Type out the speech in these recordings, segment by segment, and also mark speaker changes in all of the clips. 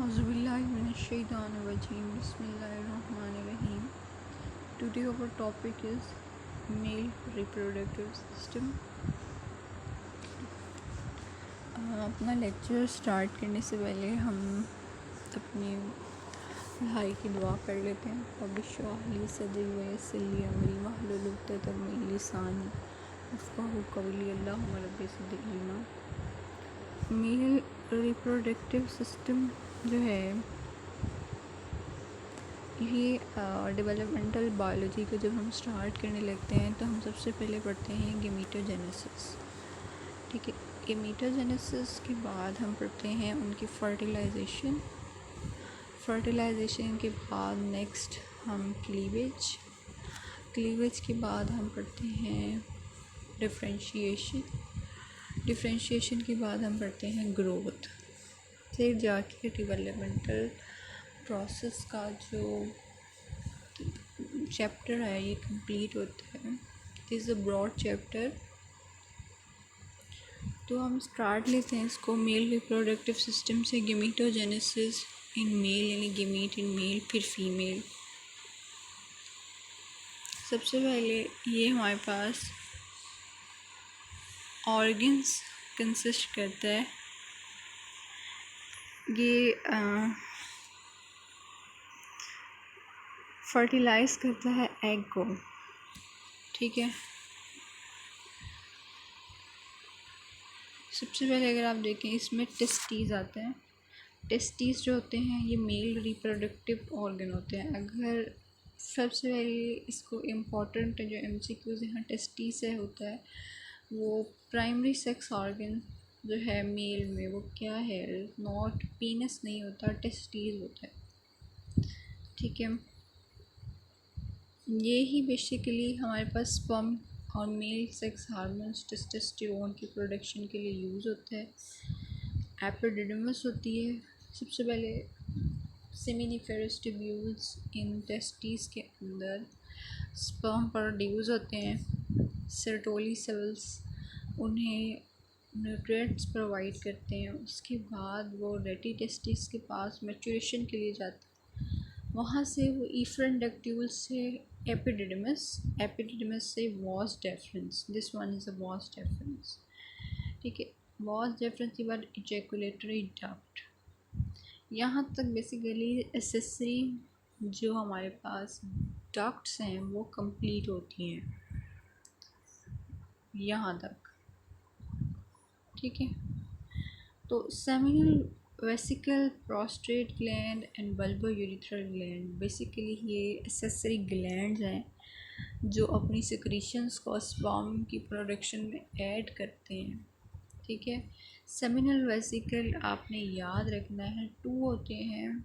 Speaker 1: Auzubillahiminash-shaytanir-rajim. Bismillahir-rahmanir-rahim. Today our topic is male reproductive system. अपना lecture start करने से पहले हम अपनी पढ़ाई की दुआ कर लेते हैं। रब्बिश्रह सदरी वयस्सिर ली अमरी वहलुल उक़दतम मिन लिसानी यफ़क़हू क़ौली। अल्लाहुम्मा रब्बि ज़िदनी इल्मा। मेल रिप्रोडक्टिव सिस्टम जो है ये डेवलपमेंटल बायोलॉजी को जब हम स्टार्ट करने लगते हैं तो हम सबसे पहले पढ़ते हैं गेमेटोजेनेसिस। ठीक है, गेमेटोजेनेसिस के बाद हम पढ़ते हैं उनकी फर्टिलाइजेशन के बाद नेक्स्ट हम क्लीवेज के बाद हम पढ़ते हैं डिफरेंशिएशन के बाद हम पढ़ते हैं ग्रोथ। फिर जाके डेवलपमेंटल प्रोसेस का जो चैप्टर है ये कंप्लीट होता है। It is a broad chapter. तो हम स्टार्ट लेते हैं इसको मेल रिप्रोडक्टिव सिस्टम से। गेमेटोजेनेसिस इन मेल यानी गेमीट इन मेल, फिर फीमेल। सबसे पहले ये हमारे पास ऑर्गन्स कंसिस्ट करता है। ये फर्टिलाइज़ करता है एग को। ठीक है, सबसे पहले अगर आप देखें इसमें टेस्टीज़ आते हैं। टेस्टीज़ जो होते हैं ये मेल रिप्रोडक्टिव ऑर्गन होते हैं। अगर सबसे पहले इसको इम्पॉर्टेंट जो MCQs यहाँ टेस्टी से होता है वो प्राइमरी सेक्स ऑर्गन जो है मेल में वो क्या है, नॉट पीनस नहीं होता, टेस्टीज होता है। ठीक है, ये ही बेसिकली हमारे पास स्पर्म और मेल सेक्स हार्मोन्स टेस्टोस्टेरोन की प्रोडक्शन के लिए यूज़ होता है। एपिडिडमस होती है। सबसे पहले सेमिनिफेरस ट्यूब्यूल्स इन टेस्टिस के अंदर स्पर्म प्रोड्यूस होते हैं। सर्टोली सेल्स उन्हें न्यूट्रिएंट्स प्रोवाइड करते हैं। उसके बाद वो रेटी टेस्टिस के पास मैच्योरेशन के लिए जाते हैं। वहाँ से वो इफरेंट डक्ट्यूल से एपिडिडमस से vas deferens. This one is a vas deferens. ठीक है, वॉस डेफरेंस के बाद इजैकुलेटरी डक्ट। यहाँ तक बेसिकली एसेसरी जो हमारे पास डक्ट्स हैं वो कंप्लीट होती हैं यहाँ तक। ठीक है, तो seminal vesicle, prostate gland and bulbo urethral gland basically ये एसेसरी ग्लैंड्स हैं जो अपनी सिक्रीशंस को स्पर्म की प्रोडक्शन में ऐड करते हैं। ठीक है, सेमिनल वेसिकल आपने याद रखना है 2 होते हैं।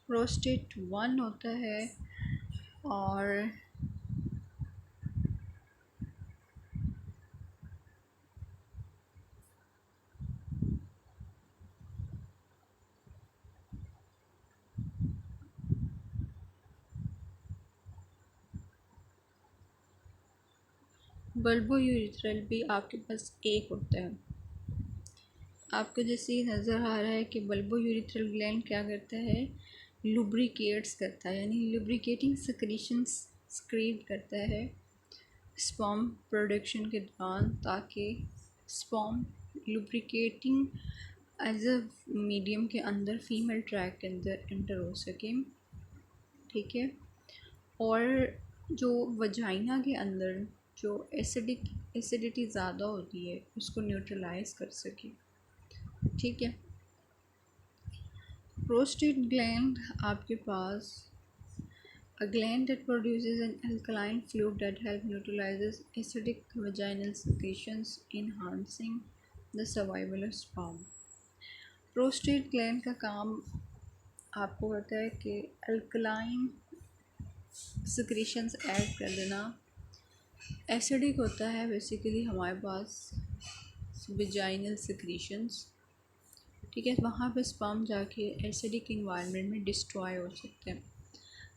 Speaker 1: प्रोस्टेट 1 होता है और बल्बो यूरिथ्रल भी आपके पास 1 होता है। आपको जैसे नज़र आ रहा है कि बल्बो यूरिथ्रल ग्लैंड क्या करता है, लुब्रिकेट्स करता है, यानी लुब्रिकेटिंग सिक्रीशंस सक्रीट करता है स्पर्म प्रोडक्शन के दौरान, ताकि sperm lubricating as a medium के अंदर फीमेल ट्रैक के अंदर एंटर हो सके। ठीक है, और जो वजाइना के अंदर जो एसिडिटी ज़्यादा होती है उसको न्यूट्रलाइज कर सके। ठीक है, प्रोस्टेट ग्लैंड आपके पास a gland that produces an alkaline fluid that helps neutralizes acidic vaginal secretions, enhancing the survival of sperm. Prostate gland का काम आपको पता है कि अल्कलाइन सिक्रीशंस ऐड कर देना। एसिडिक होता है बेसिकली हमारे पास वेजाइनल सिक्रीशंस। ठीक है, वहाँ पे स्पर्म जाके एसिडिक इन्वायरमेंट में डिस्ट्रॉय हो सकते हैं।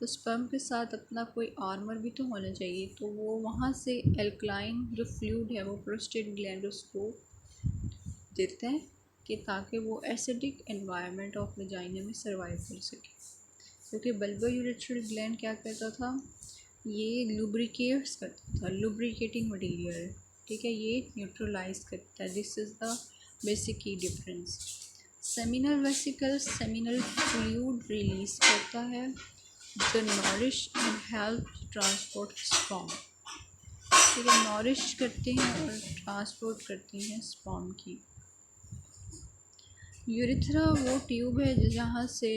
Speaker 1: तो स्पर्म के साथ अपना कोई आर्मर भी तो होना चाहिए, तो वो वहाँ से एल्कलाइन जो फ्लूइड है वो प्रोस्टेट ग्लैंड उसको देते हैं कि ताकि वो एसिडिक एनवायरनमेंट ऑफ वजाइना में सर्वाइव कर सके। क्योंकि बल्बोयूरेथ्रल ग्लैंड क्या करता था, ये लुब्रिकेट्स करता था, लुब्रिकेटिंग मटीरियल, ठीक है, ये न्यूट्रलाइज करता है। दिस इज़ द बेसिक की difference. Seminal vesicle seminal fluid release करता है जो nourish and help transport sperm, ठीक है, नॉरिश करते हैं और ट्रांसपोर्ट करते हैं स्पर्म की। यूरिथ्रा वो ट्यूब है जहाँ से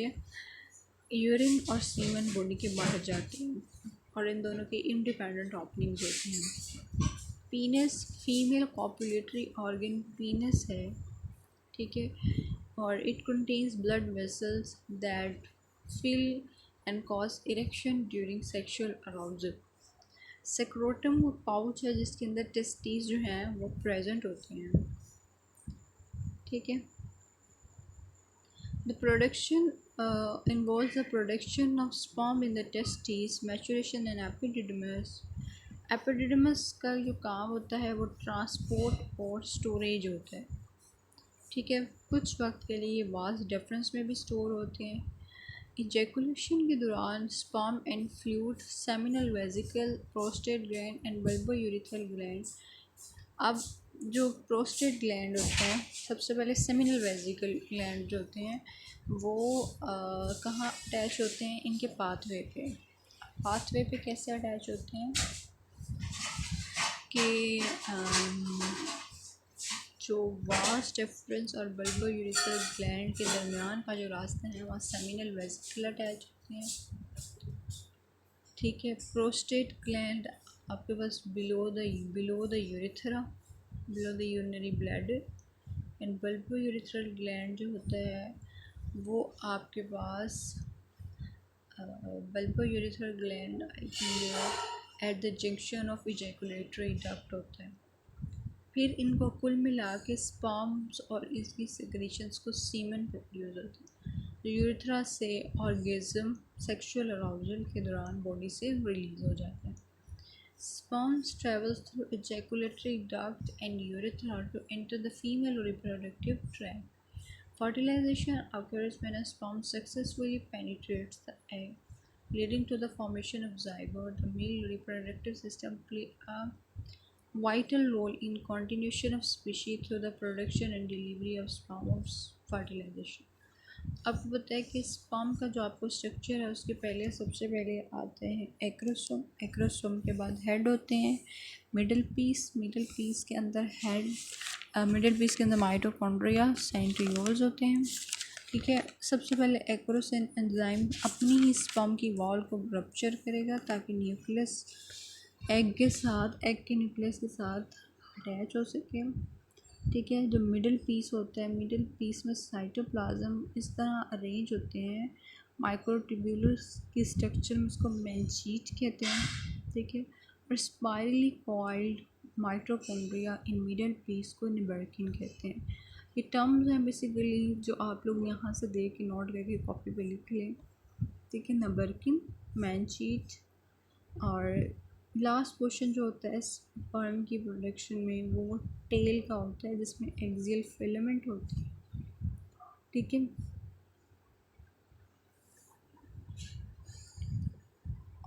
Speaker 1: यूरिन और सीमन बॉडी के बाहर जाते हैं और इन दोनों की इंडिपेंडेंट ओपनिंग्स होती हैं। Penis female copulatory organ penis है, ठीक है, और it contains blood vessels that fill and cause erection during sexual arousal. Scrotum वो पाउच है जिसके अंदर टेस्टिस जो हैं वो प्रेजेंट होते हैं, ठीक है। The production involves the production of sperm in the testes, maturation and epididymis. Epididymis का जो काम होता है वो ट्रांसपोर्ट और स्टोरेज होता है, ठीक है। कुछ वक्त के लिए ये वास्ट डिफरेंस में भी स्टोर होते हैं। इजैकुलेशन के दौरान sperm and fluid seminal vesicle prostate gland and bulbourethral gland. अब जो प्रोस्टेट ग्लैंड होते हैं, सबसे पहले सेमिनल वेसिकल ग्लैंड जो होते हैं वो कहाँ अटैच होते हैं, इनके पाथवे पे। पाथवे पे कैसे अटैच होते हैं कि जो वास्ट डिफरेंस और बल्बोयूरेथ्रल ग्लैंड के दरमियान का जो रास्ता है वहाँ सेमिनल वेसिकल अटैच होते हैं, ठीक है। प्रोस्टेट ग्लैंड आपके पास below the urethra, below the urinary bladder. And bulbourethral gland जो होता है वो आपके पास bulbourethral gland at the junction of ejaculatory duct होता है। फिर इनको कुल मिला के स्पर्म्स और इसकी सेक्रेशंस को सीमन प्रोड्यूस होता है जो यूरिथ्रा से ऑर्गेज़म सेक्सुअल अराउजल के दौरान बॉडी से रिलीज़ हो जाता है। Sperms travels through ejaculatory duct and urethra to enter the female reproductive tract. Fertilization occurs when a sperm successfully penetrates the egg, leading to the formation of zygote. The male reproductive system plays a vital role in continuation of species through the production and delivery of sperm of fertilization. आपको पता है कि sperm का जो आपको structure है उसके पहले सबसे पहले आते हैं एक्रोसोम, एक्रोसोम के बाद हेड होते हैं, मिडल पीस के अंदर हेड, मिडल पीस के अंदर माइटोकॉन्ड्रिया सेंट्रियोल्स होते हैं, ठीक है। सबसे पहले एक्रोसिन एंजाइम अपनी ही स्पर्म की वॉल को रप्चर करेगा ताकि न्यूक्लियस एग के न्यूक्लियस के साथ अटैच हो सके, ठीक है। जो मिडल पीस होता है, मिडल पीस में साइटोप्लाज्म इस तरह अरेंज होते हैं, माइक्रोट्यूब्यूल्स की स्ट्रक्चर में उसको मेंचीट कहते हैं, ठीक है। और spirally coiled mitochondria in middle piece को निबर्किन कहते हैं। ये टर्म्स हैं बेसिकली जो आप लोग यहाँ से देख के नोट करके कॉपी पे लिख लें, ठीक है। नबर्किन, मेंचीट और लास्ट पोर्शन जो होता है स्पर्म की प्रोडक्शन में वो टेल का होता है जिसमें एक्सियल फिलामेंट होती है, ठीक है।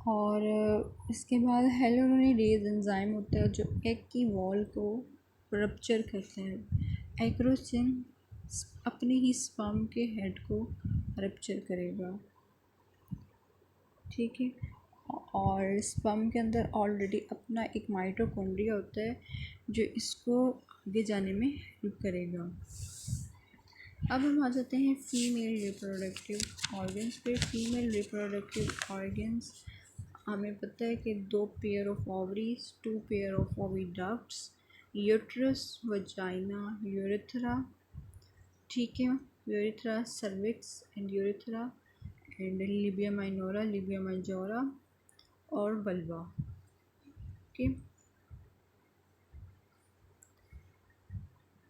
Speaker 1: और इसके बाद हेलोरोनिडेज एंजाइम होता है जो एग की वॉल को रप्चर करता है। एक्रोसिन अपने ही स्पर्म के हेड को रप्चर करेगा, ठीक है। और स्पर्म के अंदर ऑलरेडी अपना एक माइटोकॉन्ड्रिया होता है जो इसको आगे जाने में हेल्प करेगा। अब हम आ जाते हैं फीमेल रिप्रोडक्टिव ऑर्गन्स पे। फीमेल रिप्रोडक्टिव ऑर्गन्स हमें पता है कि 2 pair of ovaries, 2 pair of oviducts, uterus, vagina, urethra, ठीक है, urethra cervix and urethra and Libya minora, Libya majora और वल्वा, ओके।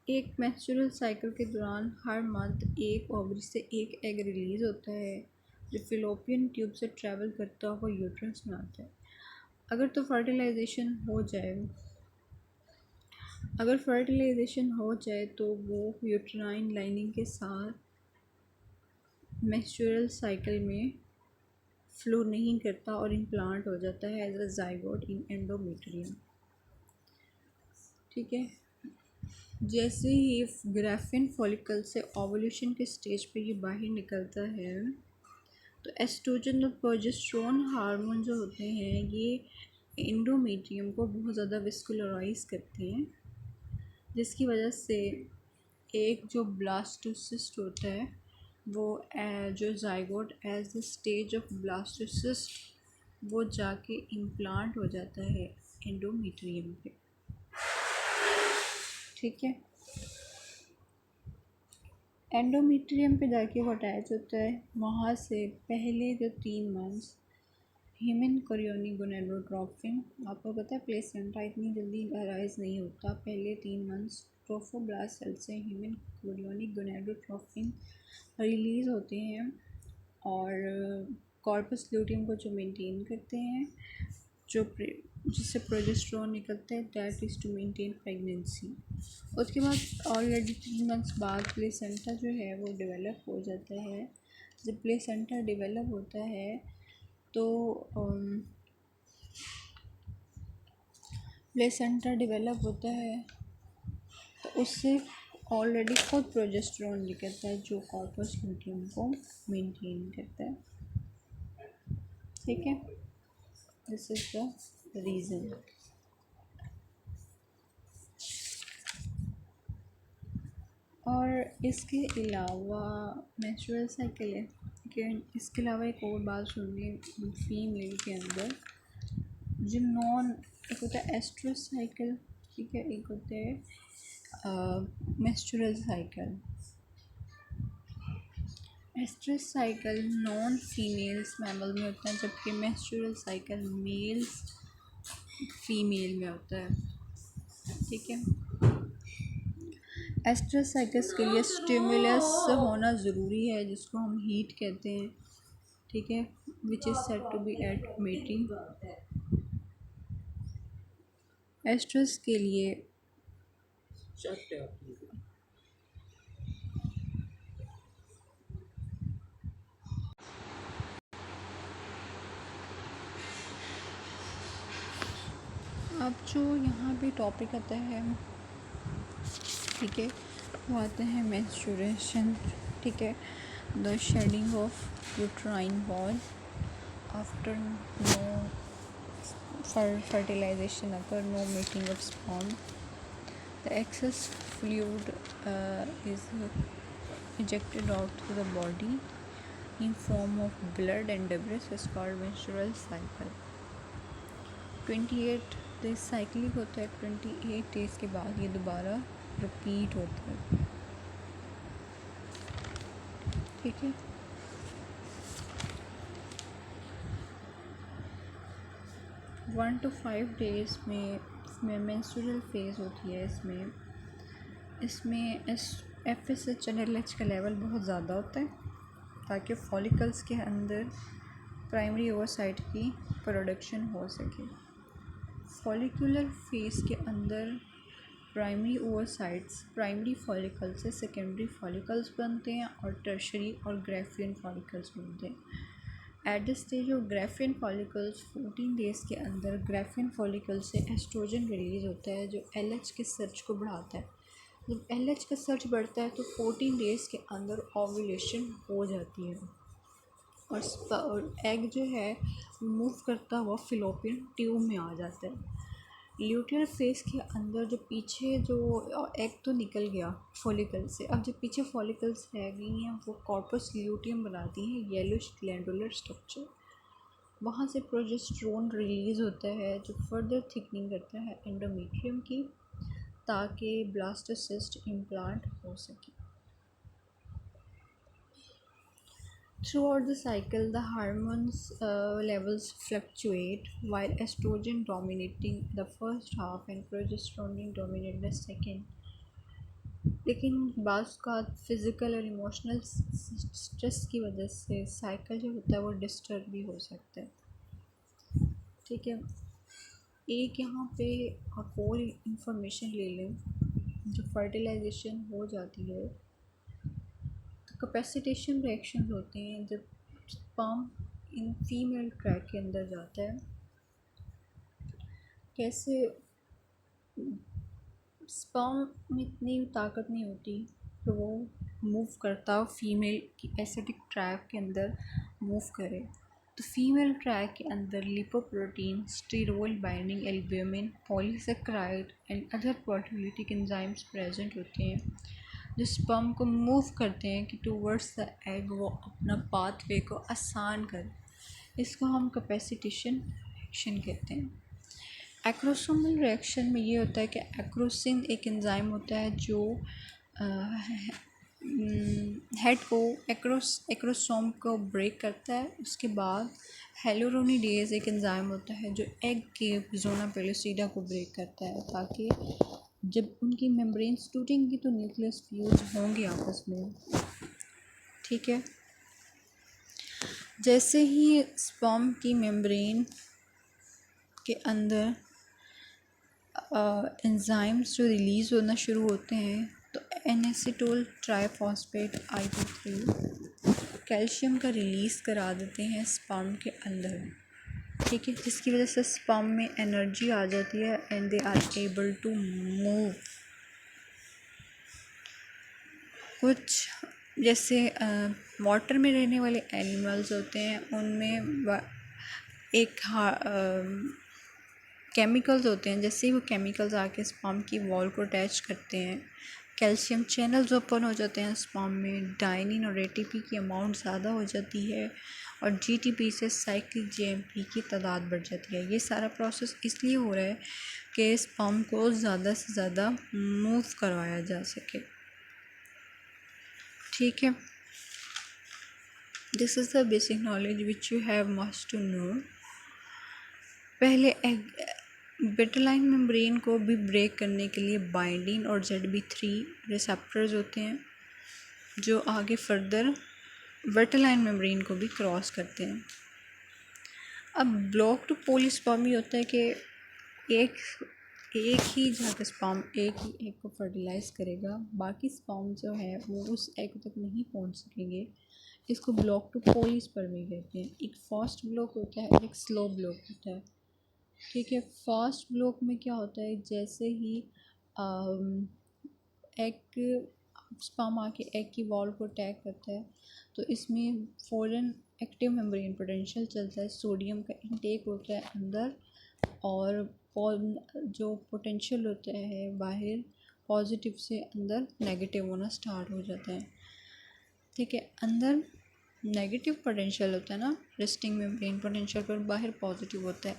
Speaker 1: एक मेंस्ट्रुअल साइकिल के दौरान हर मंथ एक ओवरी से एक एग रिलीज़ होता है जो फिलोपियन ट्यूब से ट्रैवल करता हुआ यूट्रस में आता है। अगर तो फर्टिलाइजेशन हो जाए, अगर फर्टिलाइजेशन हो जाए तो वो यूट्राइन लाइनिंग के साथ मेंस्ट्रुअल साइकिल में फ्लो नहीं करता और इम्प्लांट हो जाता है as a zygote in endometrium. ठीक है, जैसे ही ग्राफिन फॉलिकल से ओवुलेशन के स्टेज पे ये बाहर निकलता है तो एस्ट्रोजन और प्रोजेस्टेरोन हार्मोन जो होते हैं ये एंडोमेट्रियम को बहुत ज़्यादा विस्कुलराइज करते हैं, जिसकी वजह से एक जो ब्लास्टोसिस्ट होता है वो जो zygote as the stage of blastocyst वो जाके इम्प्लांट हो जाता है एंडोमेट्रियम पे। ठीक है, एंडोमेट्रियम पे जाके वो अटैच होता है। वहाँ से पहले जो 3 मंथ्स ह्यूमन कोरियोनिक गोनेडोट्रोपिन, आपको पता है प्लेसेंटा इतनी जल्दी अराइज नहीं होता, पहले 3 मंथ्स ट्रोफोब्लास्ट सेल से ह्यूमन कोरियोनिक गोनेडोट्रोपिन रिलीज़ होते हैं और कॉर्पस ल्यूटियम को जो मेंटेन करते हैं, जो जिससे प्रोजेस्टेरोन निकलता है, that is to maintain pregnancy. उसके बाद ऑलरेडी 3 मंथ्स बाद प्लेसेंटा जो है वो डेवलप हो जाता है। जब प्लेसेंटा डेवलप होता है तो प्लेसेंटा डेवलप होता है तो उससे ऑलरेडी खुद प्रोजेस्टेरोन निकलता है जो कॉर्पस ल्यूटियम को मेंटेन करता है। ठीक है, दिस इज द रीज़न। और इसके अलावा मेंस्ट्रुअल साइकिल है कि इसके अलावा एक और बात सुनिए, फीमेल के अंदर जो एक होता है एस्ट्रस साइकिल, ठीक है, एक होता है menstrual cycle. Oestrus cycle non females mammal में होता है, जबकि मेंस्ट्रुअल साइकिल मेल्स फीमेल में होता है। ठीक है, एस्ट्रस साइकिल्स के लिए स्टिमुलस होना ज़रूरी है जिसको हम हीट कहते हैं। ठीक है, which is said to be at mating. Oestrus के लिए अब जो यहाँ पे टॉपिक आता है, ठीक है, वो आते हैं मेंस्ट्रुएशन। ठीक है, the shedding of uterine wall after no fertilization occur, no mating of sperm. The excess fluid is ejected out to the body in form of blood and debris is called menstrual cycle. 28 days cyclic होता है, 28 days के बाद ये दोबारा repeat होता है। ठीक है, वन टू 5 डेज़ में मेंस्ट्रुअल फेज़ होती है। इसमें FSH और LH का लेवल बहुत ज़्यादा होता है ताकि फॉलिकल्स के अंदर प्राइमरी ओवरसाइट की प्रोडक्शन हो सके। फॉलिकुलर फेज़ के अंदर प्राइमरी ओवरसाइट्स प्राइमरी फॉलिकल से सेकेंडरी फॉलिकल्स बनते हैं और टर्शरी और ग्राफियन फॉलिकल्स बनते हैं। At the stage of Graafian follicles 14 days के अंदर ग्राफियन फॉलिकल से एस्ट्रोजन रिलीज़ होता है जो LH के सर्च को बढ़ाता है। जब LH का सर्च बढ़ता है तो 14 डेज़ के अंदर ओव्यूलेशन हो जाती है और एग जो है मूव करता हुआ फिलोपियन ट्यूब में आ जाता है। ल्यूटियल फेस के अंदर जो पीछे जो एग तो निकल गया फॉलिकल से, अब जो पीछे फॉलिकल्स है गई हैं वो कॉर्पस ल्यूटियम बनाती हैं, येलोइश ग्लैंडुलर स्ट्रक्चर। वहाँ से प्रोजेस्टेरोन रिलीज़ होता है जो फर्दर थिकनिंग करता है एंडोमेट्रियम की ताकि ब्लास्टोसिस्ट इम्प्लांट हो सके। Throughout the cycle, the hormones levels fluctuate, while estrogen dominating the first half and progesterone dominate the second. लेकिन बाज़ का फिज़िकल और इमोशनल स्ट्रेस की वजह से साइकिल जो होता है वो डिस्टर्ब भी हो सकता है। ठीक है, एक यहाँ पे आप और इंफॉर्मेशन ले लें। जो फर्टिलाइजेशन हो जाती है तो कैपेसिटेशन रिएक्शन होते हैं जब स्पर्म इन फीमेल ट्रैक के अंदर जाता है। कैसे स्पर्म में इतनी ताकत नहीं होती तो वो मूव करता हो फीमेल की एसिडिक ट्रैक के अंदर मूव करे। तो फीमेल ट्रैक के अंदर lipoprotein, sterol binding albumin, polysaccharide and other proteolytic enzymes present होते हैं जो स्पर्म को मूव करते हैं कि टूवर्ड्स द एग वो अपना पाथवे को आसान करे। इसको हम कैपेसिटेशन रिएक्शन कहते हैं। एक्रोसोमल रिएक्शन में ये होता है कि एक्रोसिन एक एंजाइम होता है जो हेड को एक्रोसोम को ब्रेक करता है। उसके बाद हेलोरोनिडेज एक एंजाइम होता है जो एग के जोना पेलोसिडा को ब्रेक करता है ताकि जब उनकी मेम्ब्रेन्स टूटेंगी तो न्यूक्लियस फ्यूज होंगे आपस में। ठीक है, जैसे ही स्पर्म की मेम्ब्रेन के अंदर एंजाइम्स जो रिलीज़ होना शुरू होते हैं तो एनेसिटोल ट्राइफॉस्फेट IP3 कैल्शियम का रिलीज़ करा देते हैं स्पर्म के अंदर। ठीक है, जिसकी वजह से स्पर्म में एनर्जी आ जाती है and they are able to move. कुछ जैसे वाटर में रहने वाले एनिमल्स होते हैं उनमें एक केमिकल्स होते हैं, जैसे ही वो केमिकल्स आके स्पर्म की वॉल को अटैच करते हैं कैल्शियम चैनल्स ओपन हो जाते हैं स्पर्म में, डाइनिन और ATP की अमाउंट ज़्यादा हो जाती है और GTP से साइक्लिक GMP की तादाद बढ़ जाती है। ये सारा प्रोसेस इसलिए हो रहा है कि स्पर्म को ज़्यादा से ज़्यादा मूव करवाया जा सके। ठीक है, this is the basic knowledge which you have must to know. पहले बेटालाइन मेम्ब्रेन को भी ब्रेक करने के लिए बाइंडिन और ZB3 रिसेप्टर्स होते हैं जो आगे फर्दर बेटालाइन मेम्ब्रेन को भी क्रॉस करते हैं। अब ब्लॉक टू पॉलीस्पर्मी होता है कि एक ही जगह स्पर्म एक ही एग को फर्टिलाइज़ करेगा, बाकी स्पर्म जो है वो उस एग तक नहीं पहुंच सकेंगे। इसको ब्लॉक टू पॉलीस्पर्मी कहते हैं। एक फास्ट ब्लॉक होता है और एक स्लो ब्लॉक होता है। ठीक है, फास्ट ब्लॉक में क्या होता है, जैसे ही एग स्पर्म आके एग की वॉल को अटैक करता है तो इसमें फ़ौरन एक्टिव मेम्ब्रेन पोटेंशियल चलता है, सोडियम का इंटेक होता है अंदर और जो पोटेंशियल होता है बाहर पॉजिटिव से अंदर नेगेटिव होना स्टार्ट हो जाता है। ठीक है, अंदर नेगेटिव पोटेंशियल होता है ना रेस्टिंग मेम्ब्रेन पोटेंशियल पर, बाहर पॉजिटिव होता है,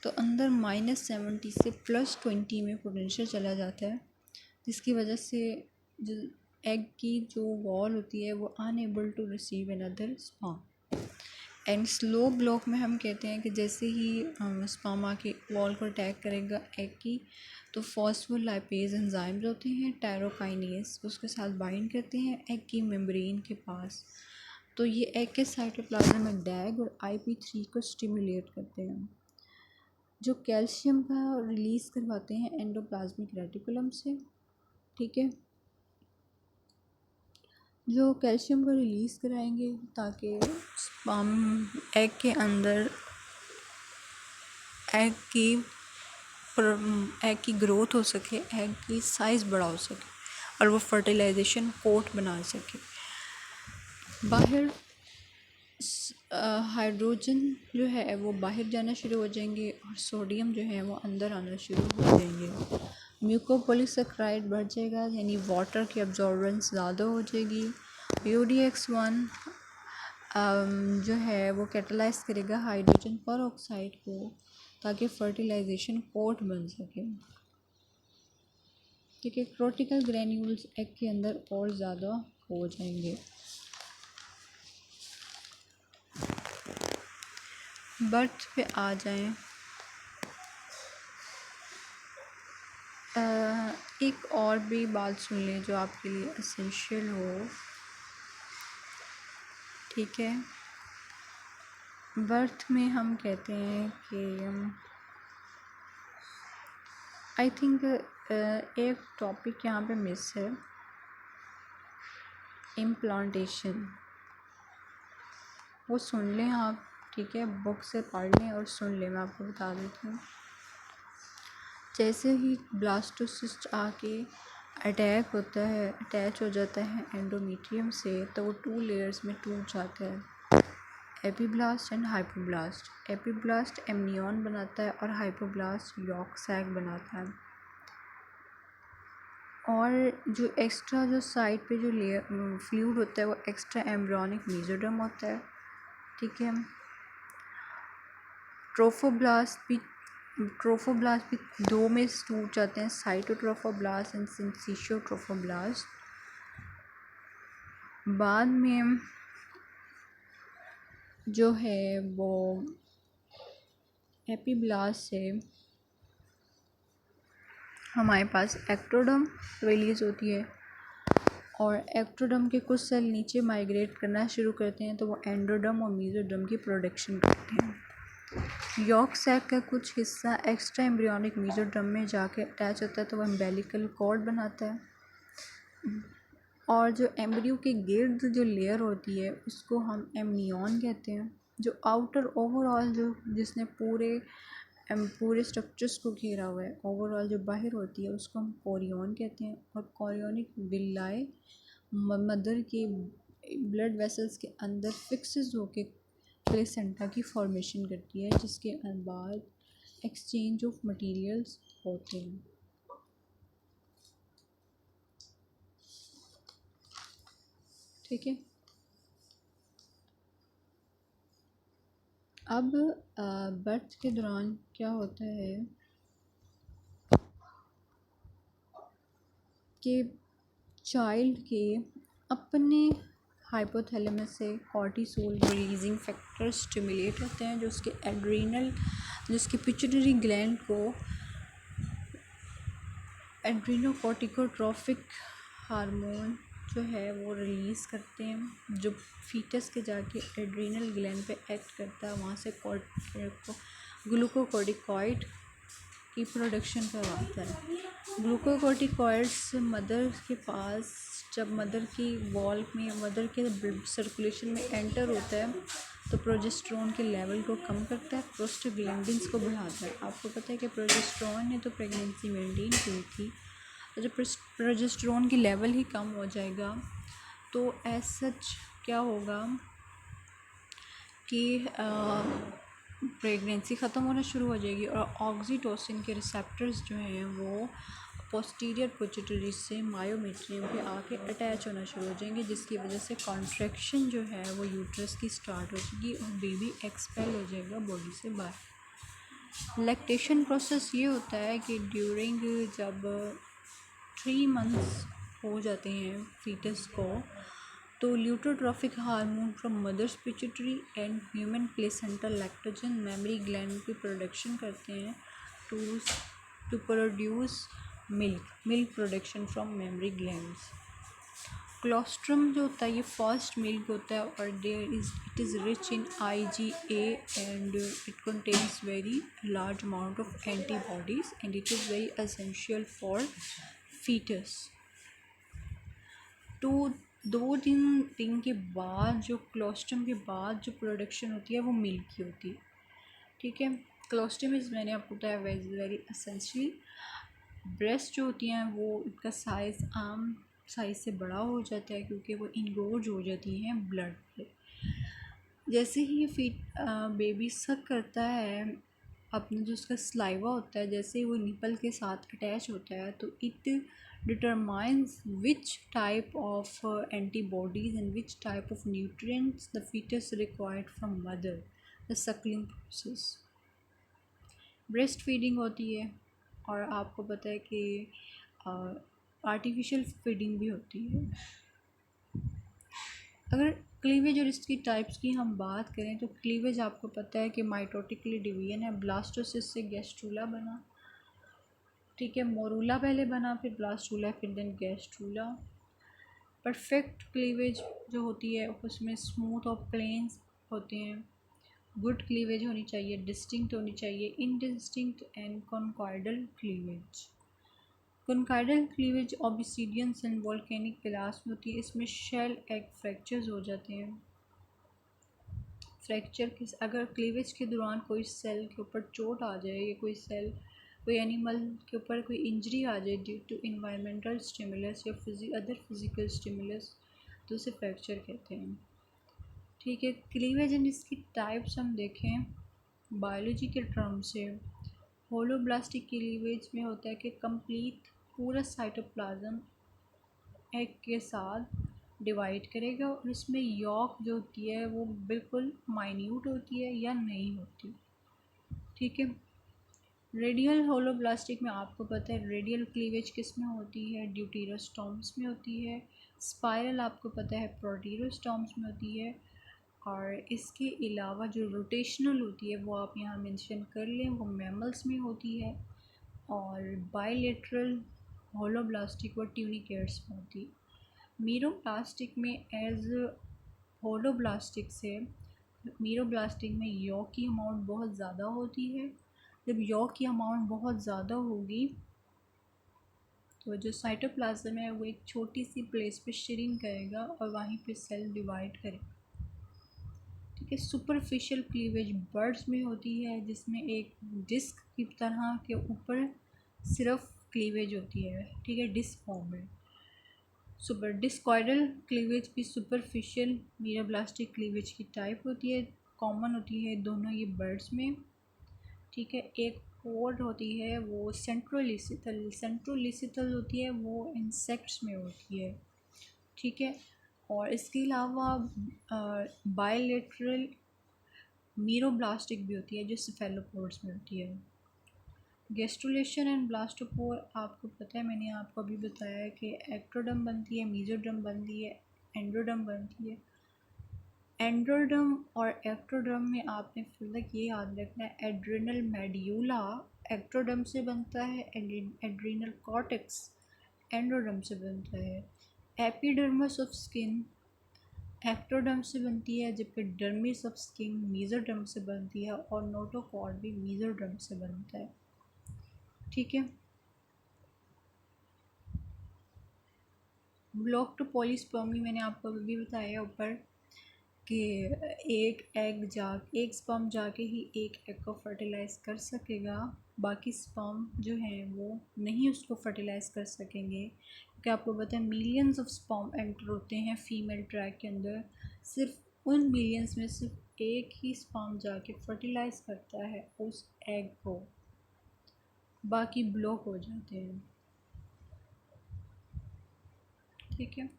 Speaker 1: तो अंदर -70 से +20 में पोटेंशियल चला जाता है, जिसकी वजह से जो एग की जो वॉल होती है वो unable to receive another sperm. And slow block में हम कहते हैं कि जैसे ही स्पर्म आके वॉल को अटैक करेगा एग की तो फॉस्फोलाइपेज एंजाइम्स होते हैं टायरोकाइनेज उसके साथ बाइंड करते हैं एग की मेम्ब्रेन के पास, तो ये एग के साइटोप्लाज्म में डैग और IP3 को स्टिमुलेट करते हैं जो कैल्शियम का रिलीज़ करवाते हैं एंडोप्लाज्मिक रेटिकुलम से। ठीक है, जो कैल्शियम को रिलीज़ कराएंगे ताकि स्पर्म एग के अंदर एग की ग्रोथ हो सके, एग की साइज़ बड़ा हो सके और वो फर्टिलाइजेशन कोट बना सके। बाहर हाइड्रोजन जो है वो बाहर जाना शुरू हो जाएंगे और सोडियम जो है वो अंदर आना शुरू हो जाएंगे। म्यूकोपॉलीसेकेराइड बढ़ जाएगा यानी वाटर की अब्जॉर्बेंस ज़्यादा हो जाएगी। UDX1 जो है वो कैटलाइज करेगा हाइड्रोजन पर ऑक्साइड को ताकि फर्टिलाइजेशन कोट बन सके। ठीक है, क्रोटिकल ग्रैन्यूल्स एग के अंदर और ज़्यादा हो जाएंगे। बर्थ पे आ जाएं, एक और भी बात सुन लें जो आपके लिए एसेंशियल हो। ठीक है, बर्थ में हम कहते हैं कि आई थिंक एक टॉपिक यहाँ पे मिस है, इम्प्लांटेशन। वो सुन लें आप, ठीक है, बुक से पढ़ लें और सुन लें। मैं आपको बता देती हूँ। जैसे ही ब्लास्टोसिस्ट आके अटैच हो जाता है एंडोमेट्रियम से, तो वो 2 लेयर्स में टूट जाता है, epiblast and hypoblast. Epiblast amnion बनाता है और हाइपोब्लास्ट यॉर्क सैक बनाता है। और जो एक्स्ट्रा जो साइड पे जो लेयर फ्लूइड होता है वो एक्स्ट्रा एम्ब्रियोनिक मेसोडर्म होता है, ठीक है। ट्रोफोब्लास्ट भी 2 में टूट जाते हैं, साइटोट्रोफोब्लास्ट एंड सिंसिशियोट्रोफोब्लास्ट। बाद में जो है वो एपीब्लास्ट से हमारे पास एक्टोडर्म रिलीज़ होती है, और एक्टोडर्म के कुछ सेल नीचे माइग्रेट करना शुरू करते हैं, तो वो एंडोडर्म और मेसोडर्म की प्रोडक्शन करते हैं। यॉर्क सैक का कुछ हिस्सा एक्स्ट्रा एम्ब्रियोनिक मेसोडर्म में जाके अटैच होता है, तो वो एम्बेलिकल कॉर्ड बनाता है। और जो एम्ब्रियो के गिर्द जो लेयर होती है उसको हम एमनियन कहते हैं। जो आउटर ओवरऑल जिसने पूरे स्ट्रक्चर्स को घेरा हुआ है, ओवरऑल जो बाहर होती है उसको हम कोरियन कहते हैं। और कोरियोनिक विलाई मदर के ब्लड वेसल्स के अंदर फिक्सेस होके प्लेसेंटा की फॉर्मेशन करती है, जिसके बाद एक्सचेंज ऑफ मटेरियल्स होते हैं, ठीक है। अब बर्थ के दौरान क्या होता है कि चाइल्ड के अपने हाइपोथैलेमस से कॉर्टिसोल रिलीजिंग फैक्टर स्टिमुलेट होते हैं, जो उसके एड्रीनल, जिसके पिट्यूटरी ग्लैंड को एड्रीनोकॉर्टिकोट्रॉफिक हार्मोन जो है वो रिलीज़ करते हैं, जो फीटस के जाके एड्रीनल ग्लैंड पे एक्ट करता है, वहाँ से ग्लूकोकॉर्टिकॉइड की प्रोडक्शन करवाता है। ग्लूकोकॉर्टिकॉइड्स मदर के पास जब मदर की वॉल में, मदर के सर्कुलेशन में एंटर होता है, तो प्रोजेस्टेरोन के लेवल को कम करता है, प्रोस्टाग्लैंडिन्स को बढ़ाता है। आपको पता है कि प्रोजेस्टेरोन ने तो प्रेगनेंसी मेंटेन की थी, तो जब प्रोजेस्टेरोन की लेवल ही कम हो जाएगा तो एज सच क्या होगा कि प्रेगनेंसी ख़त्म होना शुरू हो जाएगी, और ऑक्सीटोसिन के रिसेप्टर्स जो हैं वो पोस्टीरियर पिट्यूटरी से मायोमेट्रियम पे आके अटैच होना शुरू हो जाएंगे, जिसकी वजह से कॉन्ट्रैक्शन जो है वो यूट्रस की स्टार्ट हो जाएगी और बेबी एक्सपेल हो जाएगा बॉडी से बाहर। लैक्टेशन प्रोसेस ये होता है कि ड्यूरिंग जब 3 मंथ्स हो जाते हैं फीटस को, तो luteotrophic hormone from mother's pituitary and human placental lactogen mammary gland की प्रोडक्शन करते हैं to produce milk production from mammary glands. Colostrum जो होता है ये फर्स्ट मिल्क होता है, और it is rich in IgA and it contains very large amount of antibodies and it is very essential for foetus. तो 2-3 के बाद जो क्लोस्ट्रम के बाद जो प्रोडक्शन होती है वो मिल्क की होती है, ठीक है। क्लोस्ट्रम इज़, मैंने आपको बताया, वेरी एसेंशियल। ब्रेस्ट जो होती हैं वो इनका साइज़ आम साइज़ से बड़ा हो जाता है, क्योंकि वो इंगोर्ज हो जाती हैं ब्लड पे। जैसे ही बेबी सक करता है, अपना जो उसका स्लाइवा होता है, जैसे ही वो निपल के साथ अटैच होता है, तो it determines which type of antibodies and which type of nutrients the fetus required from mother, the suckling process। Breast feeding होती है, और आपको पता है कि आर्टिफिशियल फीडिंग भी होती है। अगर क्लीवेज और इसकी टाइप्स की हम बात करें, तो क्लीवेज आपको पता है कि माइटोटिकली डिवीजन है, ब्लास्टोसिस से गैस्ट्रूला बना, ठीक है। मोरूला पहले बना, फिर ब्लास्टूला, फिर देन गैस्ट्रूला। परफेक्ट क्लीवेज जो होती है उसमें स्मूथ और प्लेन्स होते हैं, गुड क्लीवेज होनी चाहिए, डिस्टिंक्ट होनी चाहिए, indistinct and conchoidal cleavage. Conchoidal cleavage obsidians and volcanic glass में होती है। इसमें शेल एग फ्रैक्चर्स हो जाते हैं। फ्रैक्चर किस अगर क्लीवेज के दौरान कोई सेल के ऊपर चोट आ जाए या कोई एनिमल के ऊपर कोई इंजरी आ जाए ड्यू टू इन्वायरमेंटल स्टिमुलस या अदर फिजिकल स्टिमुलस, तो उसे फ्रैक्चर कहते हैं। ठीक है, क्लीवेज एंड इसकी टाइप्स हम देखें बायोलॉजी के टर्म से। होलोब्लास्टिक क्लीवेज में होता है कि कंप्लीट पूरा साइटोप्लाज्म एग के साथ डिवाइड करेगा और इसमें यॉक जो होती है वो बिल्कुल माइन्यूट होती है या नहीं होती। ठीक है, रेडियल होलोब्लास्टिक में आपको पता है रेडियल क्लीवेज किस में होती है, ड्यूटेरोस्टोम्स में होती है। स्पाइरल आपको पता है प्रोटीरोस्टोम्स में होती है। और इसके अलावा जो रोटेशनल होती है वो आप यहाँ मेंशन कर लें, वो मैमल्स में होती है। और बायलेटरल होलोब्लास्टिक व ट्यूनिकेट्स में होती है। मीरोब्लास्टिक में एज होलोब्लास्टिक से मीरोब्लास्टिक में यॉक की अमाउंट बहुत ज़्यादा होती है। जब यॉक की अमाउंट बहुत ज़्यादा होगी तो जो साइटोप्लाज्म है वो एक छोटी सी प्लेस पे श्रिंक करेगा और वहीं पे सेल डिवाइड करेगा। ठीक है, सुपरफिशियल क्लीवेज बर्ड्स में होती है जिसमें एक डिस्क की तरह के ऊपर सिर्फ क्लीवेज होती है। ठीक है, डिस्क फॉर्म में। सुपर डिस्कॉइडल क्लीवेज भी सुपरफिशियल मीरोब्लास्टिक क्लीवेज की टाइप होती है, कॉमन होती है दोनों ये बर्ड्स में। ठीक है, एक और होती है वो सेंट्रोलिसिथल होती है, वो इंसेक्ट्स में होती है। ठीक है, और इसके अलावा बायलेटरल मीरोब्लास्टिक भी होती है जो सेफेलोपोड्स में होती है। गैस्ट्रुलेशन एंड ब्लास्टोपोर आपको पता है, मैंने आपको अभी बताया है कि एक्टोडर्म बनती है, मेसोडर्म बनती है, एंडोडर्म बनती है। एंडोडर्म और एक्टोडर्म में आपने फिर तक ये याद रखना है एड्रिनल मेड्यूला एक्टोडर्म से बनता है, एड्रिनल कॉर्टेक्स एंडोडर्म से बनता है। एपिडर्मिस ऑफ स्किन एक्टोडर्म से बनती है जबकि डर्मिस ऑफ स्किन मेसोडर्म से बनती है और नोटोकॉर्ड भी मेसोडर्म से बनता है। ठीक है, ब्लॉक टू पॉलीस्पर्मी मैंने आपको अभी बताया ऊपर कि एक स्पर्म जाके ही एक एग को फर्टिलाइज़ कर सकेगा, बाकी स्पर्म जो हैं वो नहीं उसको फर्टिलाइज़ कर सकेंगे क्योंकि आपको पता है मिलियंस ऑफ स्पर्म एंटर होते हैं फीमेल ट्रैक के अंदर। सिर्फ उन मिलियंस में सिर्फ एक ही स्पर्म जाके फर्टिलाइज़ करता है उस एग को, बाकी ब्लॉक हो जाते हैं। ठीक है,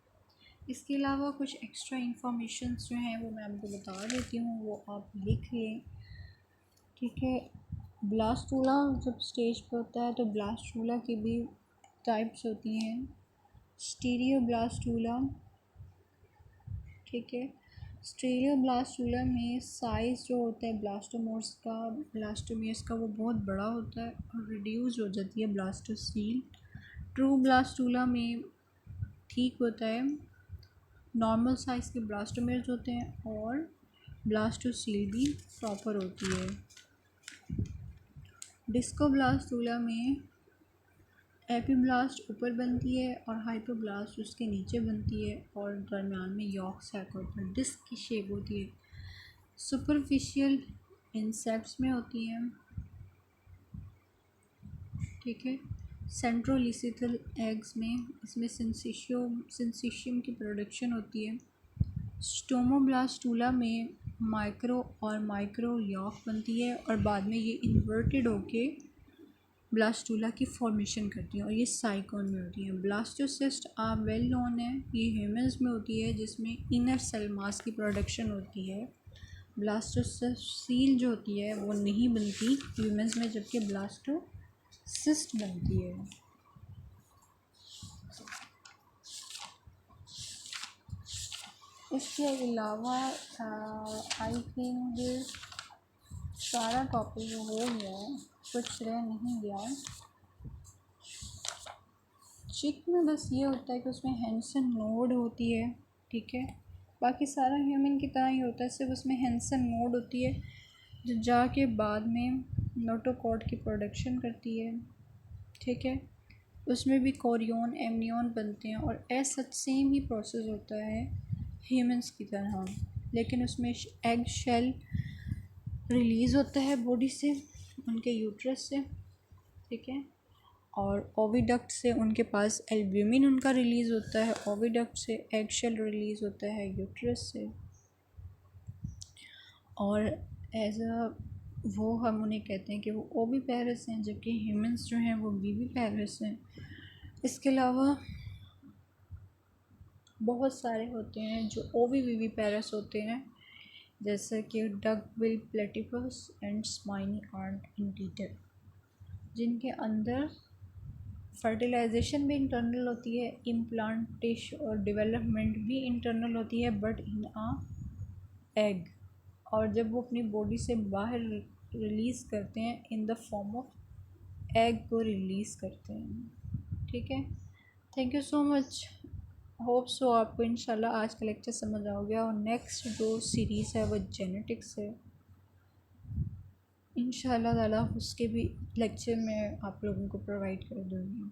Speaker 1: इसके अलावा कुछ एक्स्ट्रा इंफॉर्मेशन जो हैं वो मैं आपको बता देती हूँ, वो आप लिख लें। ठीक है, ब्लास्टूला जब स्टेज पर होता है तो ब्लास्टूला की भी टाइप्स होती हैं। स्टीरियोब्लास्टूला, ठीक है, स्टीरियोब्लास्टूला में साइज़ जो होता है ब्लास्टोमियर्स का वो बहुत बड़ा होता है और रिड्यूस हो जाती है ब्लास्टोसील। ट्रू ब्लास्टूला में ठीक होता है, नॉर्मल साइज़ के ब्लास्टोमियर्स होते हैं और ब्लास्टोसील भी प्रॉपर होती है। डिस्कोब्लास्टूला में एपिब्लास्ट ऊपर बनती है और हाइपोब्लास्ट उसके नीचे बनती है और दरमियान में यॉक सैक होता है, डिस्क की शेप होती है। सुपरफिशियल इंसेक्ट्स में होती है। ठीक है, सेंट्रोलिसिथल एग्स में इसमें सिंसिशियम की प्रोडक्शन होती है। स्टोमोब्लास्टूला में माइक्रो यॉक बनती है और बाद में ये इन्वर्टेड होके ब्लास्टूला की फॉर्मेशन करती हैं और ये साइकोन में होती हैं। ब्लास्टोसिस्ट आप वेल नोन है, ये ह्यूमंस में होती है जिसमें इनर सेल मास की प्रोडक्शन होती है। ब्लास्टोसील जो होती है वो नहीं बनती ह्यूमंस में, जबकि ब्लास्टोसिस्ट बनती है। इसके अलावा आई थिंक सारा टॉपिक हो गया है, कुछ रह नहीं गया। चिक में बस ये होता है कि उसमें हेंसन नोड होती है। ठीक है, बाकी सारा ह्यूमन की तरह ही होता है, सिर्फ उसमें हेंसन नोड होती है जो जाके बाद में नोटोकॉट की प्रोडक्शन करती है, ठीक है। उसमें भी कोरियन एमनियन बनते हैं और एज सच सेम ही प्रोसेस होता है ह्यूमंस की तरह, लेकिन उसमें एग शेल रिलीज़ होता है बॉडी से, उनके यूट्रस से, ठीक है। और ओविडक्ट से उनके पास एल्ब्यूमिन उनका रिलीज़ होता है, ओविडक्ट से एग शेल रिलीज़ होता है यूट्रस से, और एज अ वो हम उन्हें कहते हैं कि वो ओवी पैरस हैं, जबकि ह्यूमंस जो हैं वो वीवी पैरस हैं। इसके अलावा बहुत सारे होते हैं जो ओवी वीवी पैरस होते हैं, जैसे कि duck bill platypus and spiny anteater, जिनके अंदर फर्टिलाइजेशन भी इंटरनल होती है, इम्प्लांटेशन और डेवलपमेंट भी इंटरनल होती है बट इन आ एग, और जब वो अपनी बॉडी से बाहर रिलीज़ करते हैं in the form of egg को रिलीज़ करते हैं, ठीक है। Thank you so much, hope so आपको इंशाल्लाह आज का लेक्चर समझ आ गया, और नेक्स्ट जो सीरीज़ है वो जेनेटिक्स है, इंशाल्लाह ताला उसके भी लेक्चर मैं आप लोगों को प्रोवाइड कर दूँगी।